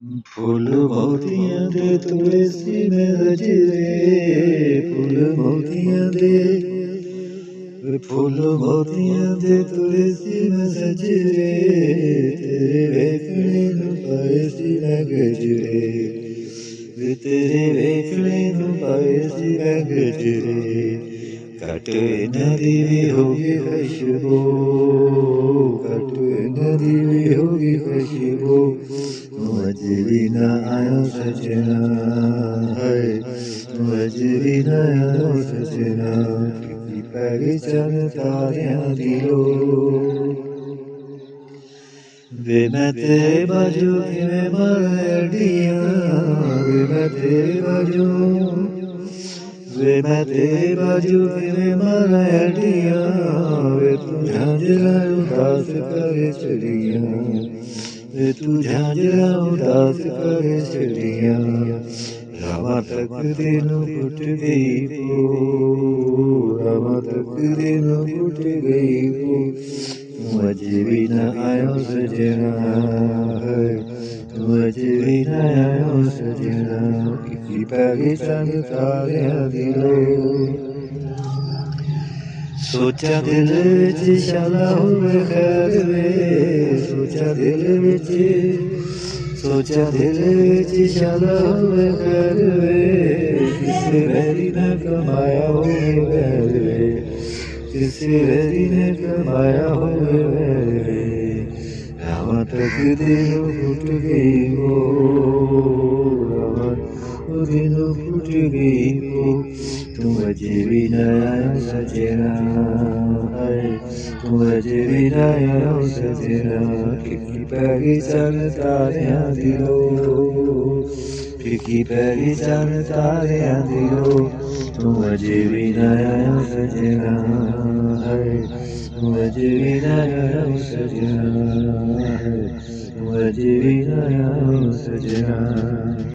फूल मोतियां दे तुलसी में गजरे फूल मोतियां दे फूल मोतियां दे तुलसी में सजरे तेरे वेखणे नूं पाए सी मैं गजरे तेरे वेखणे नूं पाए सी मैं गजरे घट इन्हां दी भी होगी खुशबू घट इन्हां दी भी होगी खुशबू अज भी ना आयो सजना है अज भी ना आयो सजना की पैरी चन तारियां दी लो वे मैं तेरे बाजू किवें मारां अड़ियां वे मैं तेरे बाजू वे मैं तेरे बाजू किवें मारां अड़ियां वे तू झांझरा उदास करे चढ़ियां वे तू झांझरा उदास करे चढ़ियां रावां तक तेनू पुट गई वो रावां तक तेनू पुट गई वो तू अज भी ना आयो सजना है तू अज भी ना आयो सजना की पैगी चंद तारियां दी लो सोचा दिल विच शाला होवे खैर वे सोचा दिल विच शाला होवे खैर वे किसे वैरी ने कमाया होवे वैर वे किसे वैरी ने कमाया होवे वैर वे रावां तक दिलों फुट गई वो रावां दिलों फुट गई वो तू अज भी ना आया सजना है तू अज भी ना आया सजना की पैगी चन तारियां दी लो की पैगी चन तारियां दी लो तू अज भी ना आया सजना है तू अज भी ना आया सजना है तू अज भी ना आया सजना।